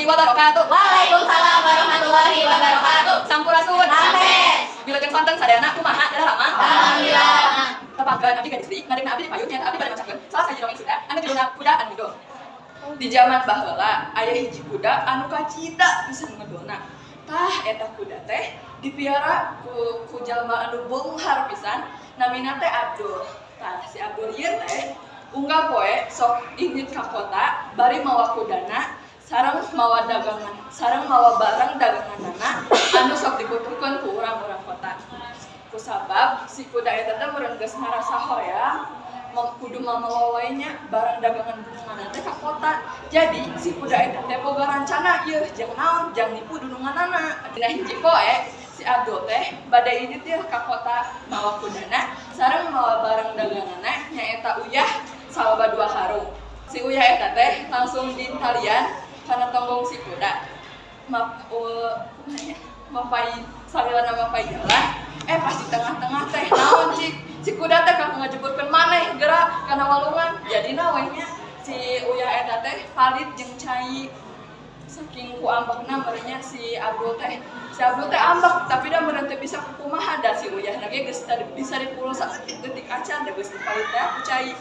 wabarakatuh. Waalaikumsalam warahmatullahi wabarakatuh. Sampurasun. Amin. Bilakeun santen sadayana kumaha jalma? Alhamdulillah. Tepangkeun abdi gadis deui, ngadegna abdi di payun nya abdi bade macakeun. Salah saji dongeng sudah, anu judulna kuda anu ngedol. Di zaman baheula aya hiji kuda anu kacida pisan ngedolna. Tah eta kuda teh dipiara ku jalma anu beunghar pisan, namina teh Abdul. Tah si Abdul ieu teh unggal poe sok ingit ka kota bari mawa kudana sareng mawa dagangan, sareng mawa barang daganganna anu sok dibutuhkeun ku urang-urang kota. Kusabab si kuda eta teh meureun geus ngarasa horeang kudu mamawa wae nya barang dagangan dununganna teh ka kota. Jadi si kuda eta teh boga rancana ieu jeung naon jang nipu dununganna. Dina hiji poe si Abdul teh bade ini teh ka kota mawa kudana sareng mawa barang daganganna nyaeta uyah salaba 2 karung. Si uyah eta teh langsung ditalian kana tonggong si kuda. Mapai salilana mapai jalan. Pas di tengah-tengah teh naon cik si kuda teh kang ngajeburkeun maneh gerak kana walungan. Jadina we nya si uyah eta teh palit jeung cai. Saking ku ambekna meureunnya si Abdul teh ambek tapi da meureun teh bisa kumaha da si uyahna ge geus bisa dipuluh saeutik acan da geus dipalit teh ku cai.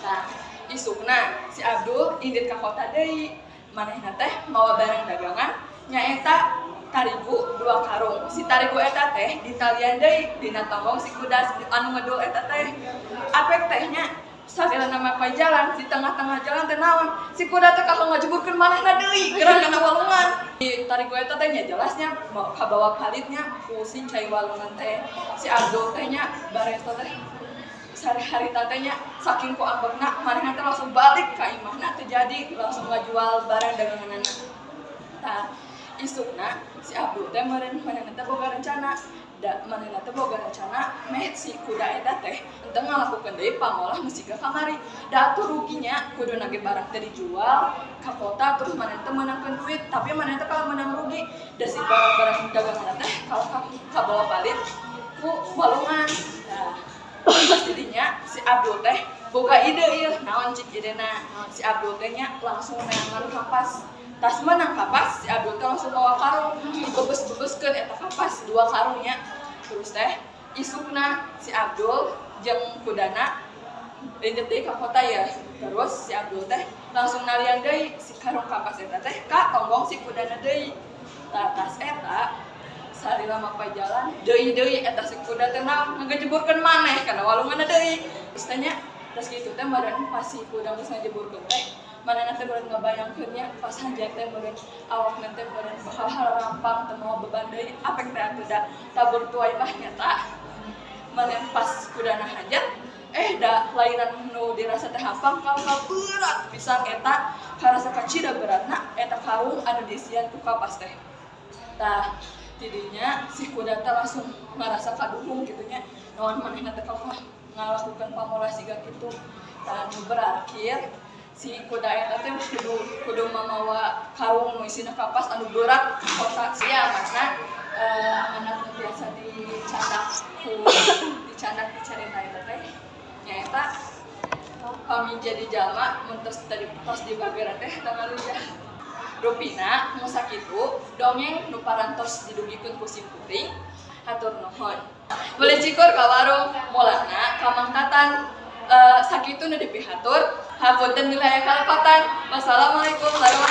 Nah, isukna si Abdul indit ka kota deui. Manehna teh mawa barang dagangan nyaeta tarigu 2 karung. Si tarigu eta teh ditalian deui dina tonggong si kuda anu ngedul eta teh. Apek tehnya sagelana mapay jalan di tengah-tengah jalan teh naon? Si kuda teh kalau ngajeburkeun manehna deui gerak kana walungan. Di tarigu eta teh nya jelasnya kabawa palitnya ku si cai walungan teh. Si Abdul teh nya bareto teh sehari-hari tatenya saking ku ambekna manehna teh langsung balik ka imahna teh jadi langsung ngajual barang daganganna. Tah isukna si Abdul teh meureun manehna teh boga rencana manehna teh boga rencana meh si kuda eta teh henteu ngalakukeun deui pangolah musika kamari. Da atuh ruginya kuduna ge barang teh dijual ka kota terus manehna teh meunangkeun duit tapi manehna teh kalau menang rugi da si barang-barang daganganna teh kalau kabawa balik ku walungan. Nah pastinya si Abdul teh boga ide ieu naon cik idena. Si Abdul teh nya langsung neangan kapas. Tas menang kapas si Abdul teh langsung bawa karung dibebes-bebeskeun eta kapas 2 karungnya. Terus teh isukna si Abdul jeung kudana indit deui ka kota ya. Terus si Abdul teh langsung nalian deui si karung kapas eta teh ka tonggong si kudana deui. Tah tas eta salila mapay jalan deui eta si kuda teh naon ngajeburkeun maneh kana walunganna deui. Terus teh nya terus kitu teh meureun pas si kuda geus ngajeburkeun teh manehna teh meureun ngabayangkeun nya pas hanjak teh meureun awakna teh meureun bakal rampang teu moal beban deui apek teh atuh da tabur tuai mah nyata maneh pas kudana hanjat da lainan nu dirasa teh hampang kalau berat pisan eta karasa kacida beratna eta karung anu diisian ku kapas teh. Tah jadinya si kuda teh langsung ngarasa kaduhung gitu nya naon manehna teh kalau ngalakukeun pamola siga kitu. Tah nu berakhir si kuda eta teh kudu mamawa karung nu isina kapas anu berat ka kota. Sia masna amanat nu biasa dicandak dicarita eta teh nyaeta kami jadi jalma mun tos dibageur teh tangalujah. Rupina nu sakitu dongeng nu parantos didugikeun ku si Putri. Hatur nuhun. Boleh cikur ka warung mulana kamangkatan sakitu nu dipihatur. Hapunten bila aya kalepatan. Wassalamualaikum warahmatullahi